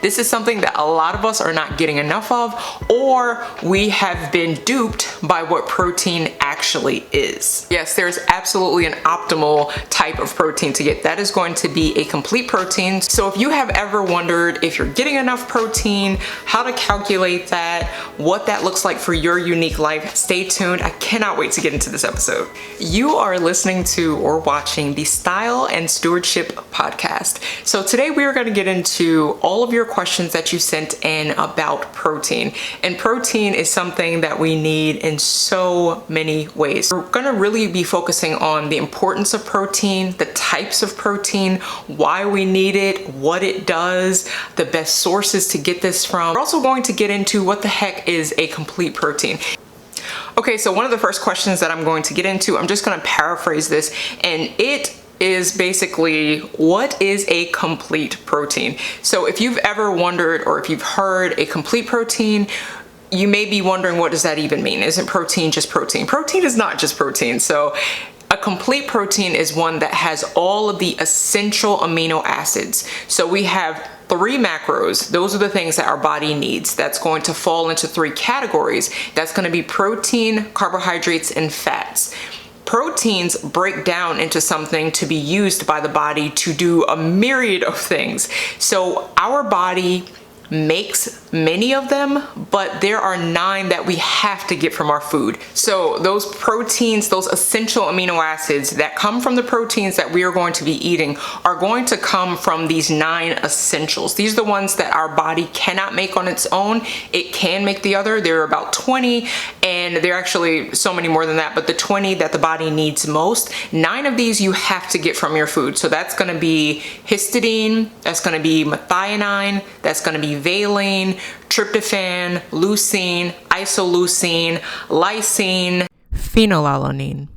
This is something that a lot of us are not getting enough of, or we have been duped by what protein actually is. Yes, there's absolutely an optimal type of protein to get. That is going to be a complete protein. So if you have ever wondered if you're getting enough protein, how to calculate that, what that looks like for your unique life, stay tuned. I cannot wait to get into this episode. You are listening to or watching the Style and Stewardship podcast. So today we are going to get into all of your questions that you sent in about protein. And protein is something that we need in so many ways. We're going to really be focusing on the importance of protein, the types of protein, why we need it, what it does, the best sources to get this from. We're also going to get into what the heck is a complete protein. Okay, so one of the first questions that I'm going to get into, I'm just going to paraphrase this, and it is basically, what is a complete protein? So if you've ever wondered, or if you've heard a complete protein, you may be wondering, what does that even mean? Isn't protein just protein? Protein is not just protein. So a complete protein is one that has all of the essential amino acids. So we have 3 macros. Those are the things that our body needs. That's going to fall into 3 categories. That's going to be protein, carbohydrates, and fats. Proteins break down into something to be used by the body to do a myriad of things. So our body makes many of them, but there are 9 that we have to get from our food. So those proteins, those essential amino acids that come from the proteins that we are going to be eating are going to come from these 9 essentials. These are the ones that our body cannot make on its own. It can make the other. There are about 20, and there are actually so many more than that, but the 20 that the body needs most, 9 of these you have to get from your food. So that's going to be histidine, that's going to be methionine, that's going to be valine, tryptophan, leucine, isoleucine, lysine, phenylalanine,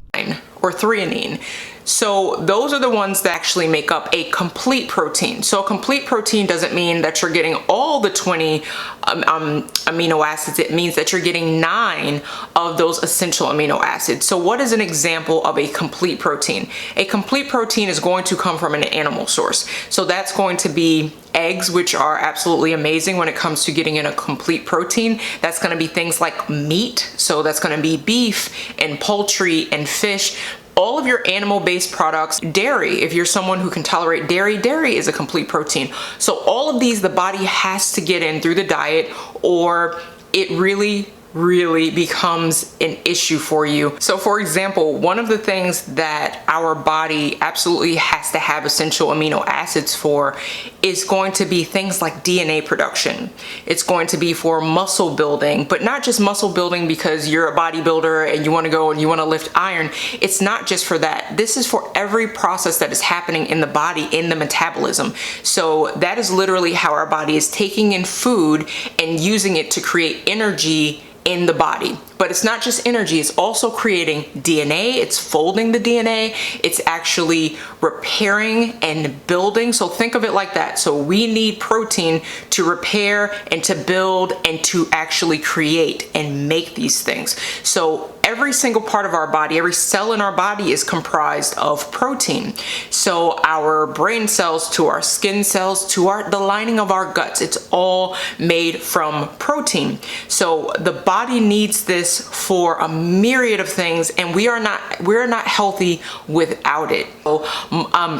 or threonine. So those are the ones that actually make up a complete protein. So a complete protein doesn't mean that you're getting all the 20 amino acids. It means that you're getting 9 of those essential amino acids. So what is an example of a complete protein? A complete protein is going to come from an animal source. So that's going to be eggs, which are absolutely amazing when it comes to getting in a complete protein. That's going to be things like meat. So that's going to be beef and poultry and fish. All of your animal-based products, dairy, if you're someone who can tolerate dairy, dairy is a complete protein. So all of these, the body has to get in through the diet, or it really becomes an issue for you. So for example, one of the things that our body absolutely has to have essential amino acids for is going to be things like DNA production. It's going to be for muscle building, but not just muscle building because you're a bodybuilder and you want to go and you want to lift iron. It's not just for that. This is for every process that is happening in the body, in the metabolism. So that is literally how our body is taking in food and using it to create energy in the body. But it's not just energy, it's also creating DNA, it's folding the DNA, it's actually repairing and building. So think of it like that. So we need protein to repair and to build and to actually create and make these things. So every single part of our body, every cell in our body is comprised of protein. So our brain cells to our skin cells to the lining of our guts, it's all made from protein. So the body needs this for a myriad of things, and we're not healthy without it. So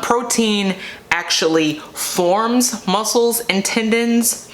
protein actually forms muscles and tendons.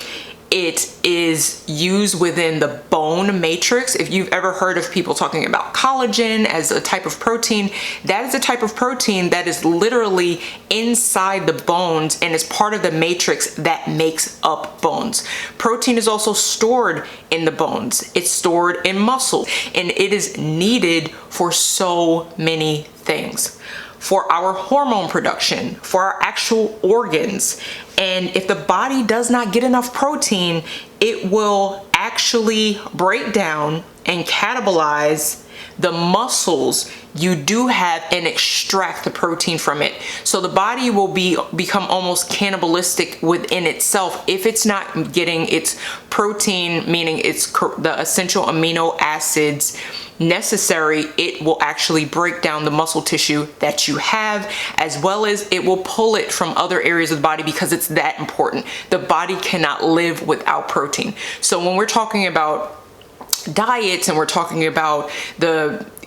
It is used within the bone matrix. If you've ever heard of people talking about collagen as a type of protein, that is a type of protein that is literally inside the bones and is part of the matrix that makes up bones. Protein is also stored in the bones. It's stored in muscle, and it is needed for so many things. For our hormone production, for our actual organs. And if the body does not get enough protein, it will actually break down and catabolize the muscles you do have and extract the protein from it. So the body will become almost cannibalistic within itself if it's not getting its protein, meaning it's the essential amino acids necessary, it will actually break down the muscle tissue that you have, as well as it will pull it from other areas of the body because it's that important. The body cannot live without protein. So when we're talking about diets and we're talking about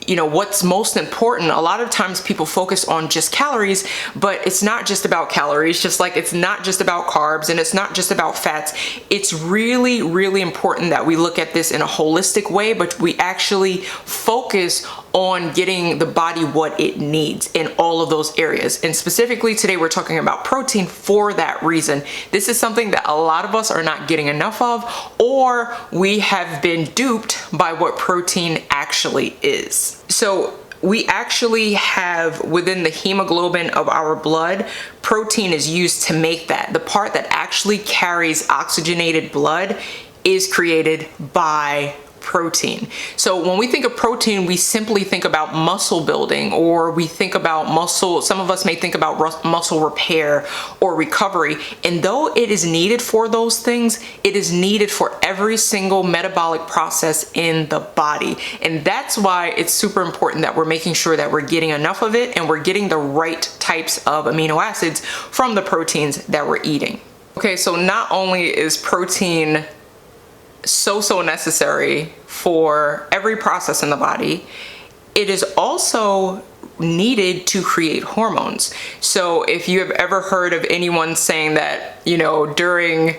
what's most important, a lot of times people focus on just calories, but it's not just about calories, just like it's not just about carbs and it's not just about fats. It's really, really important that we look at this in a holistic way, but we actually focus on getting the body what it needs in all of those areas. And specifically today, we're talking about protein for that reason. This is something that a lot of us are not getting enough of, or we have been duped by what protein actually is. So we actually have within the hemoglobin of our blood, protein is used to make that. The part that actually carries oxygenated blood is created by protein. So when we think of protein, we simply think about muscle building, or we think about muscle. Some of us may think about muscle repair or recovery. And though it is needed for those things, it is needed for every single metabolic process in the body. And that's why it's super important that we're making sure that we're getting enough of it and we're getting the right types of amino acids from the proteins that we're eating. Okay, so not only is protein so necessary for every process in the body, it is also needed to create hormones. So if you have ever heard of anyone saying that, during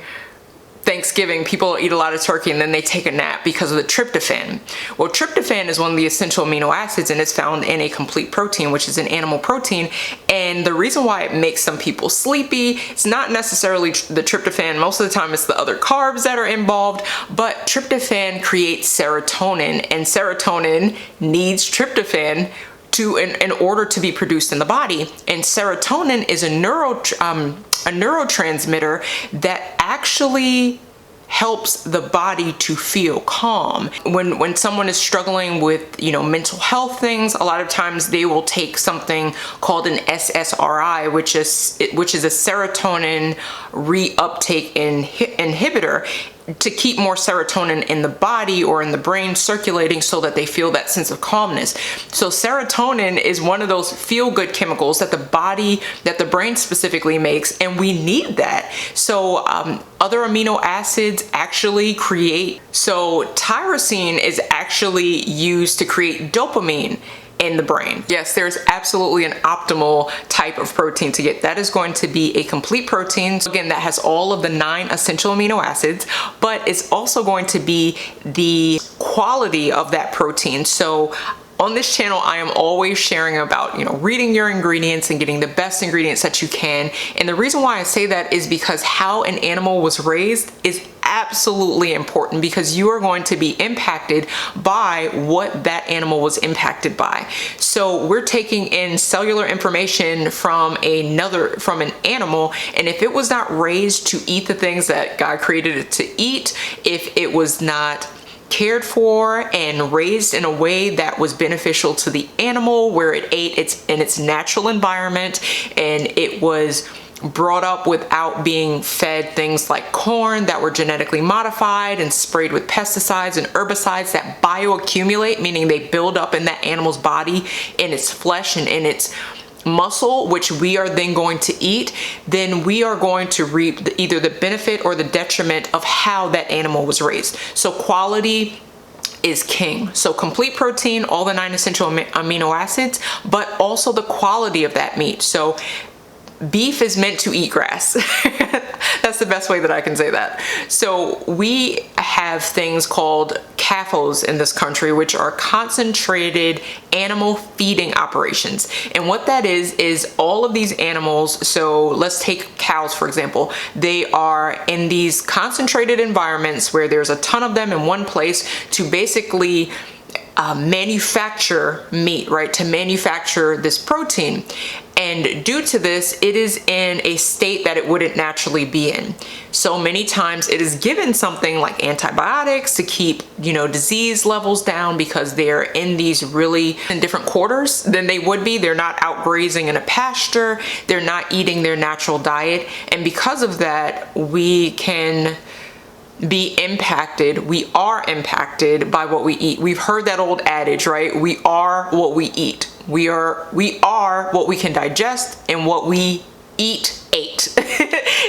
Thanksgiving, people eat a lot of turkey and then they take a nap because of the tryptophan. Well, tryptophan is one of the essential amino acids and it's found in a complete protein, which is an animal protein. And the reason why it makes some people sleepy, it's not necessarily the tryptophan. Most of the time it's the other carbs that are involved, but tryptophan creates serotonin, and serotonin needs tryptophan in order to be produced in the body. And serotonin is a neurotransmitter that actually helps the body to feel calm. When someone is struggling with, mental health things, a lot of times they will take something called an SSRI, which is a serotonin reuptake inhibitor, to keep more serotonin in the body or in the brain circulating so that they feel that sense of calmness. So serotonin is one of those feel-good chemicals that the brain specifically makes, and we need that. So other amino acids actually create, so tyrosine is actually used to create dopamine in the brain. Yes, there's absolutely an optimal type of protein to get. That is going to be a complete protein. So again, that has all of the 9 essential amino acids, but it's also going to be the quality of that protein. So on this channel, I am always sharing about, reading your ingredients and getting the best ingredients that you can. And the reason why I say that is because how an animal was raised is absolutely important, because you are going to be impacted by what that animal was impacted by. So we're taking in cellular information from an animal, and if it was not raised to eat the things that God created it to eat, if it was not cared for and raised in a way that was beneficial to the animal, where it ate in its natural environment, and it was brought up without being fed things like corn that were genetically modified and sprayed with pesticides and herbicides that bioaccumulate, meaning they build up in that animal's body, in its flesh and in its muscle, which we are then going to eat, then we are going to reap either the benefit or the detriment of how that animal was raised. So quality is king. So complete protein, all the 9 essential amino acids, but also the quality of that meat. So beef is meant to eat grass. That's the best way that I can say that. So we have things called CAFOs in this country, which are concentrated animal feeding operations. And what that is all of these animals, so let's take cows, for example. They are in these concentrated environments where there's a ton of them in one place to basically manufacture meat, right? To manufacture this protein. And due to this, it is in a state that it wouldn't naturally be in. So many times it is given something like antibiotics to keep, disease levels down, because they're in these really in different quarters than they would be. They're not out grazing in a pasture. They're not eating their natural diet. And because of that, we can be impacted. We are impacted by what we eat. We've heard that old adage, right? We are what we eat. We are what we can digest, and what we ate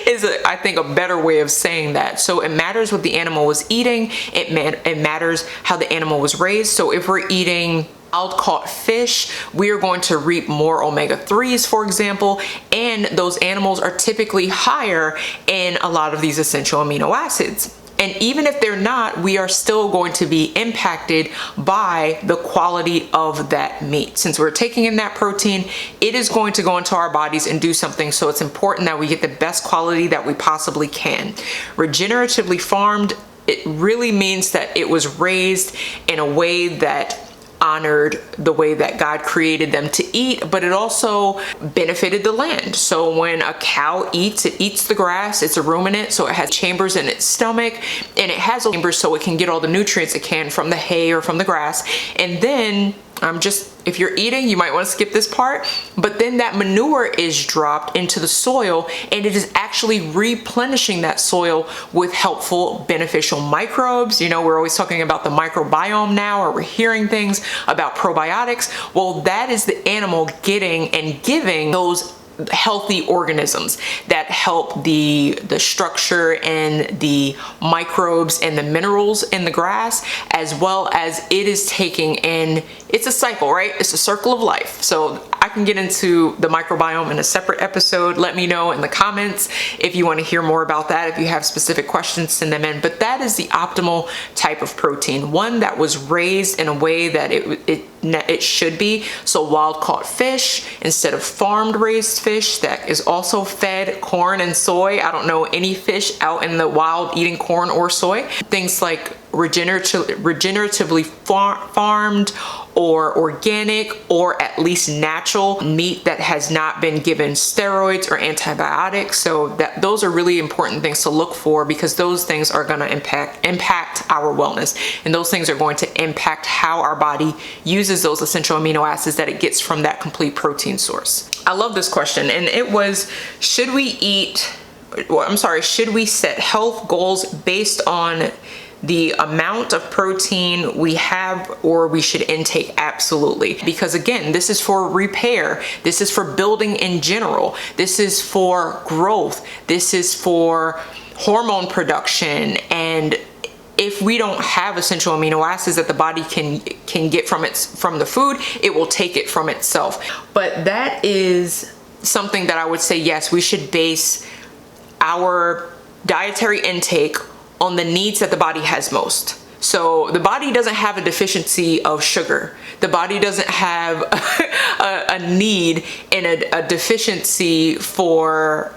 is I think a better way of saying that. So it matters what the animal was eating. It matters how the animal was raised. So if we're eating wild caught fish, we are going to reap more omega-3s, for example, and those animals are typically higher in a lot of these essential amino acids. And even if they're not, we are still going to be impacted by the quality of that meat. Since we're taking in that protein, it is going to go into our bodies and do something. So it's important that we get the best quality that we possibly can. Regeneratively farmed, it really means that it was raised in a way that honored the way that God created them to eat, but it also benefited the land. So when a cow eats, it eats the grass. It's a ruminant, so it has chambers in its stomach, and it has chambers so it can get all the nutrients it can from the hay or from the grass. And then if you're eating, you might want to skip this part, but then that manure is dropped into the soil, and it is actually replenishing that soil with helpful, beneficial microbes. You know, we're always talking about the microbiome now, or we're hearing things about probiotics. Well, that is the animal getting and giving those healthy organisms that help the structure and the microbes and the minerals in the grass, as well as it is taking in, it's a cycle, right? It's a circle of life. So I can get into the microbiome in a separate episode. Let me know in the comments if you want to hear more about that. If you have specific questions, send them in. But that is the optimal type of protein, one that was raised in a way that it should be. So wild caught fish instead of farmed raised fish that is also fed corn and soy. I don't know any fish out in the wild eating corn or soy. Things like regeneratively farmed or organic, or at least natural meat that has not been given steroids or antibiotics. So those are really important things to look for, because those things are going to impact our wellness, and those things are going to impact how our body uses those essential amino acids that it gets from that complete protein source. I love this question, and it was, should we set health goals based on the amount of protein we have, or we should intake? Absolutely. Because again, this is for repair. This is for building in general. This is for growth. This is for hormone production. And if we don't have essential amino acids that the body can get from the food, it will take it from itself. But that is something that I would say, yes, we should base our dietary intake on the needs that the body has most. So the body doesn't have a deficiency of sugar. The body doesn't have a need and a deficiency for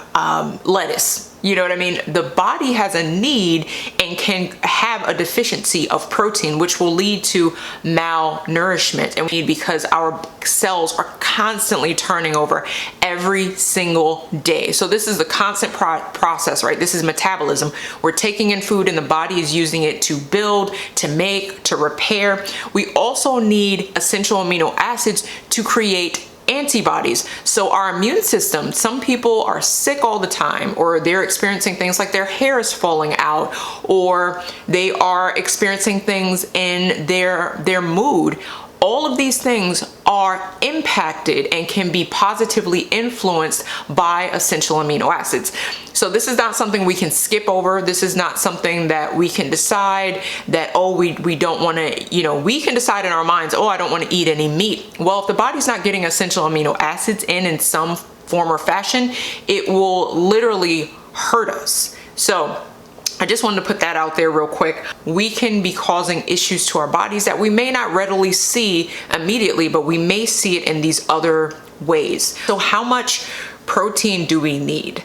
lettuce. You know what I mean? The body has a need and can have a deficiency of protein, which will lead to malnourishment. And we need, because our cells are constantly turning over every single day. So this is the constant process, right? This is metabolism. We're taking in food and the body is using it to build, to make, to repair. We also need essential amino acids to create antibodies. So our immune system, some people are sick all the time, or they're experiencing things like their hair is falling out, or they are experiencing things in their mood. All of these things are impacted and can be positively influenced by essential amino acids. So this is not something we can skip over. This is not something that we can decide that, oh, we don't want to, we can decide in our minds, oh, I don't want to eat any meat. Well, if the body's not getting essential amino acids in some form or fashion, it will literally hurt us. So I just wanted to put that out there real quick. We can be causing issues to our bodies that we may not readily see immediately, but we may see it in these other ways. So how much protein do we need?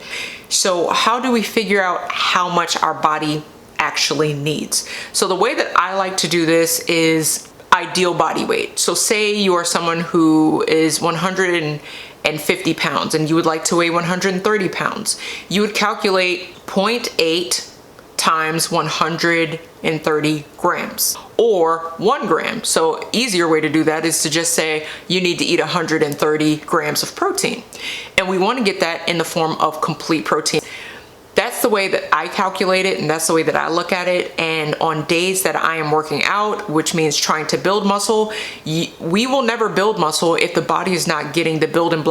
So how do we figure out how much our body actually needs? So the way that I like to do this is ideal body weight. So say you are someone who is 150 pounds and you would like to weigh 130 pounds. You would calculate 0.8 times 130 grams, or 1 gram. So easier way to do that is to just say you need to eat 130 grams of protein. And we want to get that in the form of complete protein. That's That's the way that I calculate it, and that's the way that I look at it. And on days that I am working out, which means trying to build muscle, we will never build muscle if the body is not getting the building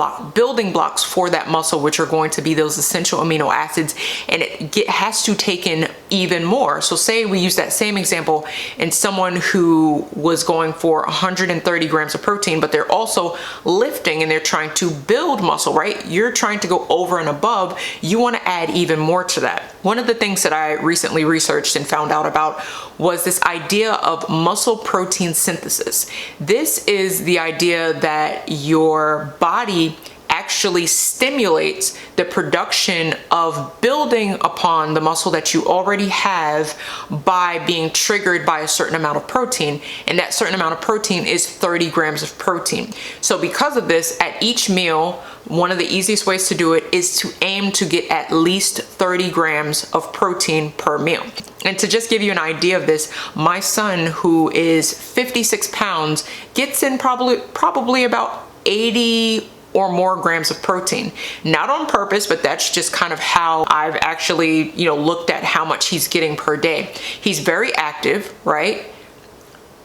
blocks for that muscle, which are going to be those essential amino acids, and it has to take in even more. So say we use that same example in someone who was going for 130 grams of protein, but they're also lifting and they're trying to build muscle, right? You're trying to go over and above. You want to add even more to that. One of the things that I recently researched and found out about was this idea of muscle protein synthesis. This is the idea that your body actually stimulates the production of building upon the muscle that you already have by being triggered by a certain amount of protein. And that certain amount of protein is 30 grams of protein. So because of this, at each meal, one of the easiest ways to do it is to aim to get at least 30 grams of protein per meal. And to just give you an idea of this, my son, who is 56 pounds, gets in probably about 80 or more grams of protein. Not on purpose, but that's just kind of how I've actually, looked at how much he's getting per day. He's very active, right?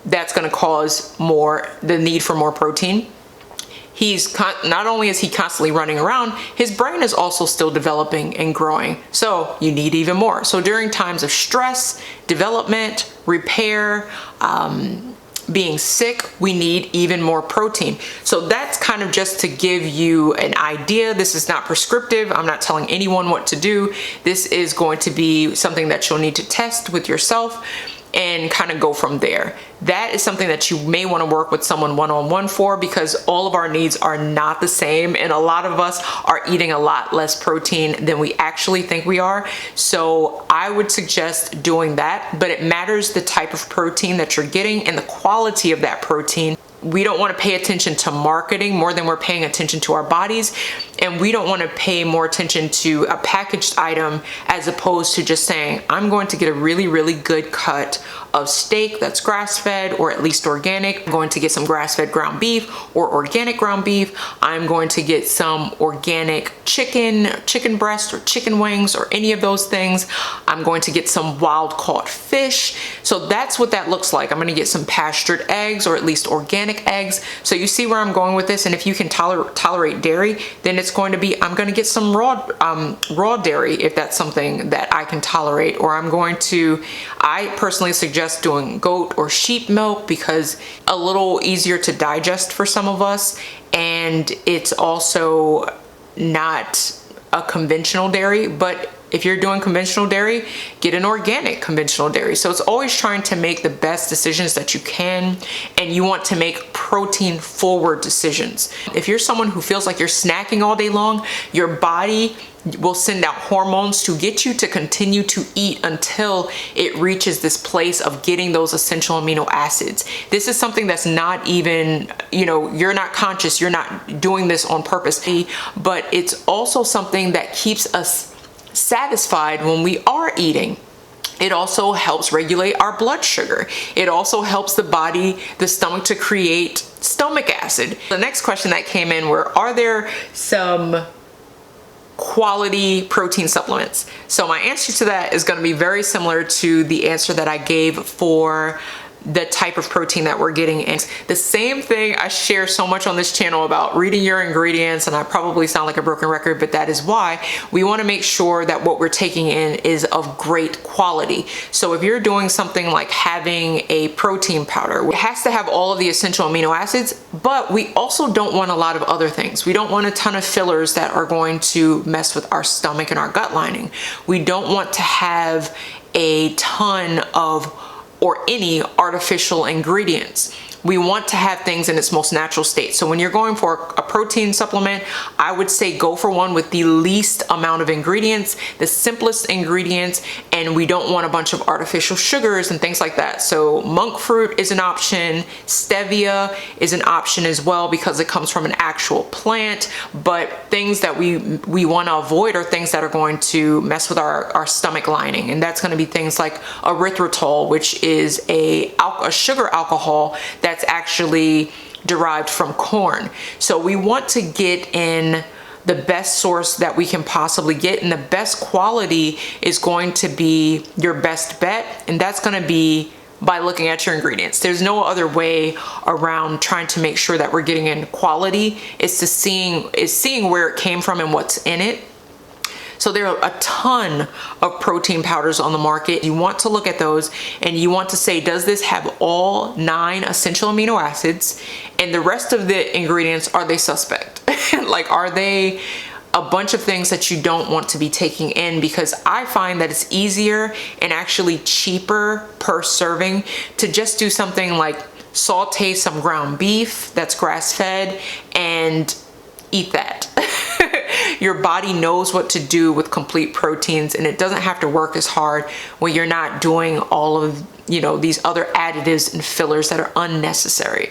That's going to cause the need for more protein. Not only is he constantly running around, his brain is also still developing and growing. So you need even more. So during times of stress, development, repair, being sick, we need even more protein. So that's kind of just to give you an idea. This is not prescriptive. I'm not telling anyone what to do. This is going to be something that you'll need to test with yourself and kind of go from there. That is something that you may want to work with someone one-on-one for, because all of our needs are not the same, and a lot of us are eating a lot less protein than we actually think we are. So I would suggest doing that, but it matters the type of protein that you're getting and the quality of that protein. We don't want to pay attention to marketing more than we're paying attention to our bodies, and we don't want to pay more attention to a packaged item as opposed to just saying, I'm going to get a really, really good cut of steak that's grass-fed or at least organic. I'm going to get some grass-fed ground beef or organic ground beef. I'm going to get some organic chicken breast or chicken wings or any of those things. I'm going to get some wild-caught fish. So that's what that looks like. I'm going to get some pastured eggs or at least organic eggs. So you see where I'm going with this. And if you can tolerate dairy, then it's going to be, I'm going to get some raw dairy if that's something that I can tolerate. Or I personally suggest doing goat or sheep milk because a little easier to digest for some of us, and it's also not a conventional dairy. But if you're doing conventional dairy, get an organic conventional dairy. So it's always trying to make the best decisions that you can, and you want to make protein forward decisions. If you're someone who feels like you're snacking all day long, your body will send out hormones to get you to continue to eat until it reaches this place of getting those essential amino acids. This is something that's not even, you're not conscious, you're not doing this on purpose, but it's also something that keeps us satisfied when we are eating. It also helps regulate our blood sugar. It also helps the stomach to create stomach acid. The next question that came in are there some quality protein supplements? So my answer to that is going to be very similar to the answer that I gave for the type of protein that we're getting in. The same thing I share so much on this channel about reading your ingredients, and I probably sound like a broken record, but that is why we want to make sure that what we're taking in is of great quality. So if you're doing something like having a protein powder, it has to have all of the essential amino acids, but we also don't want a lot of other things. We don't want a ton of fillers that are going to mess with our stomach and our gut lining. We don't want to have a ton of or any artificial ingredients. We want to have things in its most natural state. So when you're going for a protein supplement, I would say go for one with the least amount of ingredients, the simplest ingredients, and we don't want a bunch of artificial sugars and things like that. So monk fruit is an option, stevia is an option as well because it comes from an actual plant, but things that we want to avoid are things that are going to mess with our stomach lining, and that's going to be things like erythritol, which is a sugar alcohol that's actually derived from corn. So we want to get in the best source that we can possibly get, and the best quality is going to be your best bet, and that's going to be by looking at your ingredients. There's no other way around trying to make sure that we're getting in quality. It's seeing where it came from and what's in it. So there are a ton of protein powders on the market. You want to look at those and you want to say, does this have all 9 essential amino acids? And the rest of the ingredients, are they suspect? Like, are they a bunch of things that you don't want to be taking in? Because I find that it's easier and actually cheaper per serving to just do something like saute some ground beef that's grass-fed and eat that. Your body knows what to do with complete proteins, and it doesn't have to work as hard when you're not doing all of, these other additives and fillers that are unnecessary.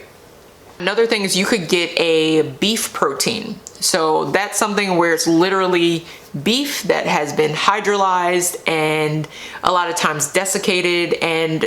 Another thing is you could get a beef protein. So that's something where it's literally beef that has been hydrolyzed and a lot of times desiccated, and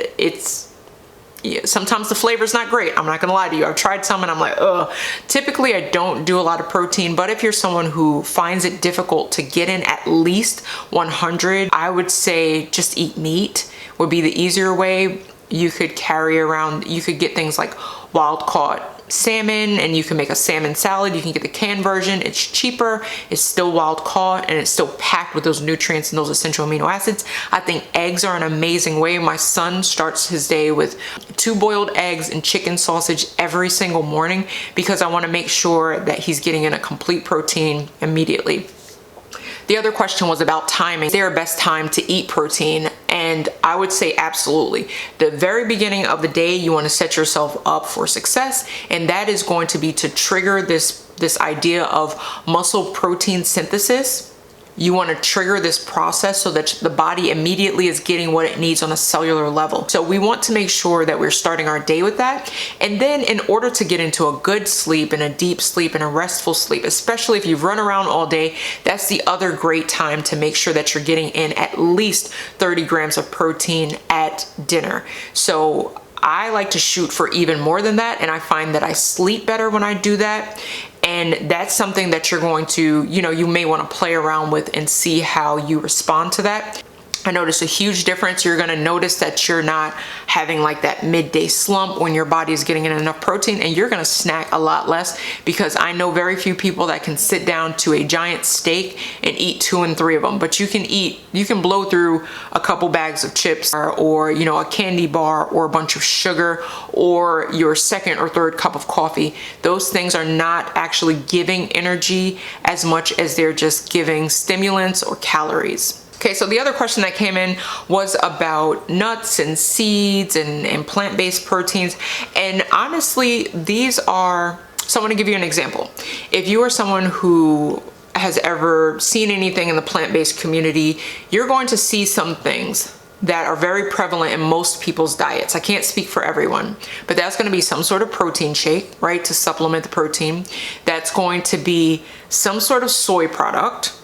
sometimes the flavor's not great. I'm not gonna lie to you. I've tried some and I'm like, ugh. Typically I don't do a lot of protein, but if you're someone who finds it difficult to get in at least 100, I would say just eat meat would be the easier way. You could get things like wild caught salmon, and you can make a salmon salad. You can get the canned version. It's cheaper, it's still wild caught, and it's still packed with those nutrients and those essential amino acids. I think eggs are an amazing way. My son starts his day with 2 boiled eggs and chicken sausage every single morning because I want to make sure that he's getting in a complete protein immediately. The other question was about timing. Is there a best time to eat protein? And I would say absolutely. The very beginning of the day, you want to set yourself up for success, and that is going to be to trigger this idea of muscle protein synthesis. You want to trigger this process so that the body immediately is getting what it needs on a cellular level. So we want to make sure that we're starting our day with that. And then in order to get into a good sleep and a deep sleep and a restful sleep, especially if you've run around all day, that's the other great time to make sure that you're getting in at least 30 grams of protein at dinner. So I like to shoot for even more than that, and I find that I sleep better when I do that. And that's something that you're going to, you may want to play around with and see how you respond to that. I noticed a huge difference. You're going to notice that you're not having like that midday slump when your body is getting in enough protein, and you're going to snack a lot less, because I know very few people that can sit down to a giant steak and eat 2 and 3 of them. But you can blow through a couple bags of chips or a candy bar or a bunch of sugar or your 2nd or 3rd cup of coffee. Those things are not actually giving energy as much as they're just giving stimulants or calories. Okay, so the other question that came in was about nuts and seeds and plant-based proteins. And honestly, so I want to give you an example. If you are someone who has ever seen anything in the plant-based community, you're going to see some things that are very prevalent in most people's diets. I can't speak for everyone, but that's going to be some sort of protein shake, right, to supplement the protein. That's going to be some sort of soy product.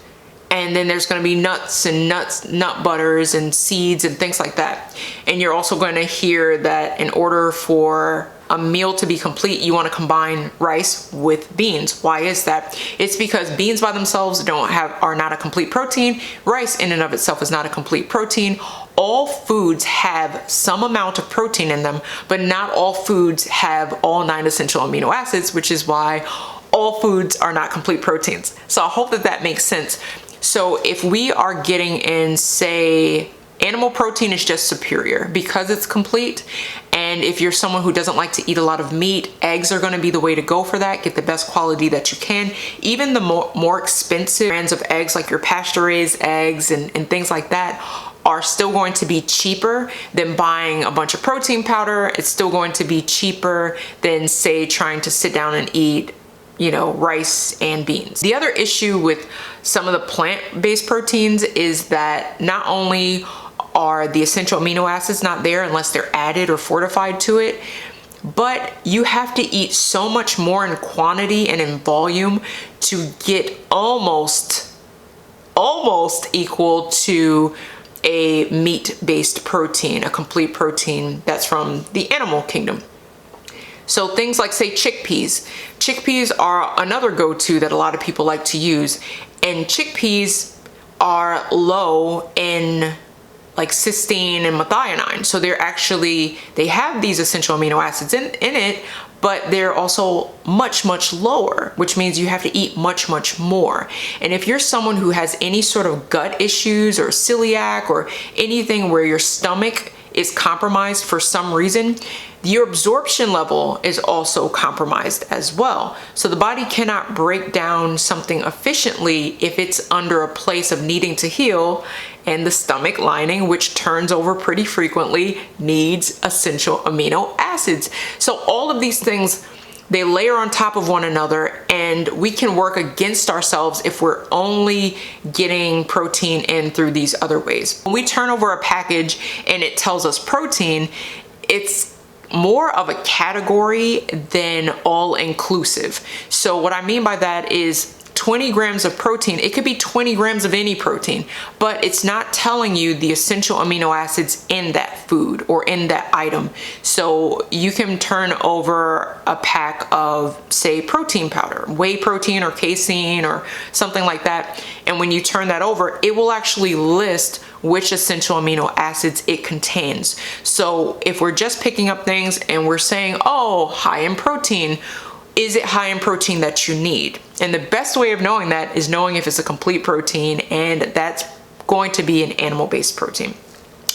And then there's going to be nut butters and seeds and things like that. And you're also going to hear that in order for a meal to be complete, you want to combine rice with beans. Why is that? It's because beans by themselves are not a complete protein. Rice in and of itself is not a complete protein. All foods have some amount of protein in them, but not all foods have all 9 essential amino acids, which is why all foods are not complete proteins. So I hope that makes sense. So if we are getting in, say, animal protein is just superior because it's complete. And if you're someone who doesn't like to eat a lot of meat, eggs are going to be the way to go for that. Get the best quality that you can. Even the more expensive brands of eggs, like your pasture-raised eggs and things like that, are still going to be cheaper than buying a bunch of protein powder. It's still going to be cheaper than, say, trying to sit down and eat rice and beans. The other issue with some of the plant-based proteins is that not only are the essential amino acids not there unless they're added or fortified to it, but you have to eat so much more in quantity and in volume to get almost equal to a meat-based protein, a complete protein that's from the animal kingdom. So things like, say, chickpeas. Chickpeas are another go-to that a lot of people like to use. And chickpeas are low in like cysteine and methionine. So they have these essential amino acids in it, but they're also much, much lower, which means you have to eat much, much more. And if you're someone who has any sort of gut issues or celiac or anything where your stomach is compromised for some reason, your absorption level is also compromised as well. So the body cannot break down something efficiently if it's under a place of needing to heal, and the stomach lining, which turns over pretty frequently, needs essential amino acids. So all of these things, they layer on top of one another, and we can work against ourselves if we're only getting protein in through these other ways. When we turn over a package and it tells us protein, it's more of a category than all inclusive. So what I mean by that is 20 grams of protein, it could be 20 grams of any protein, but it's not telling you the essential amino acids in that food or in that item. So you can turn over a pack of, say, protein powder, whey protein or casein or something like that. And when you turn that over, it will actually list which essential amino acids it contains. So if we're just picking up things and we're saying, oh, high in protein, is it high in protein that you need? And the best way of knowing that is knowing if it's a complete protein, and that's going to be an animal-based protein.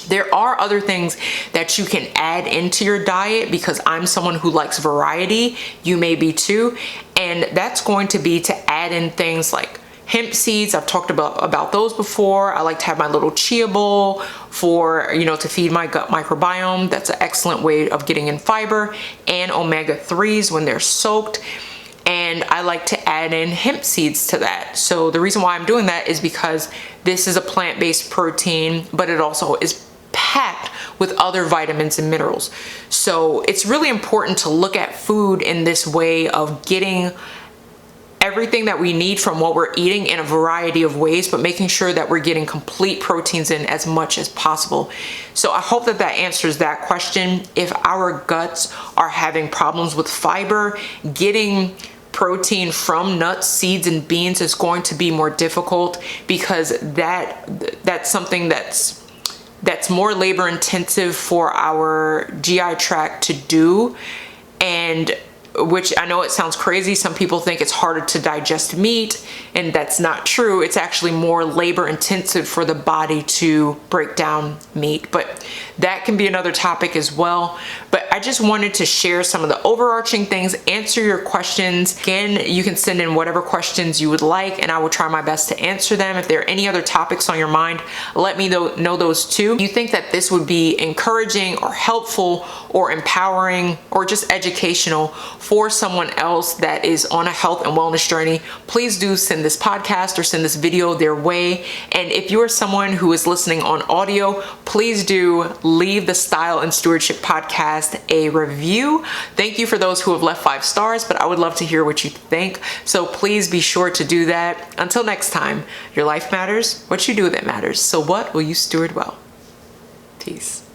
There are other things that you can add into your diet, because I'm someone who likes variety. You may be too. And that's going to be to add in things like hemp seeds. I've talked about those before. I like to have my little chia bowl for, to feed my gut microbiome. That's an excellent way of getting in fiber and omega-3s when they're soaked. And I like to add in hemp seeds to that. So the reason why I'm doing that is because this is a plant-based protein, but it also is packed with other vitamins and minerals. So it's really important to look at food in this way of getting everything that we need from what we're eating in a variety of ways, but making sure that we're getting complete proteins in as much as possible. So I hope that answers that question. If our guts are having problems with fiber, getting protein from nuts, seeds, and beans is going to be more difficult, because that's something that's more labor intensive for our GI tract to do, and which I know it sounds crazy. Some people think it's harder to digest meat, and that's not true. It's actually more labor intensive for the body to break down meat, but that can be another topic as well. But I just wanted to share some of the overarching things, answer your questions. Again, you can send in whatever questions you would like, and I will try my best to answer them. If there are any other topics on your mind, let me know those too. If you think that this would be encouraging or helpful or empowering or just educational for someone else that is on a health and wellness journey, please do send this podcast or send this video their way. And if you are someone who is listening on audio, please do leave the Style and Stewardship podcast a review. Thank you for those who have left 5 stars, but I would love to hear what you think. So please be sure to do that. Until next time, your life matters, what you do with it matters. So what will you steward well? Peace.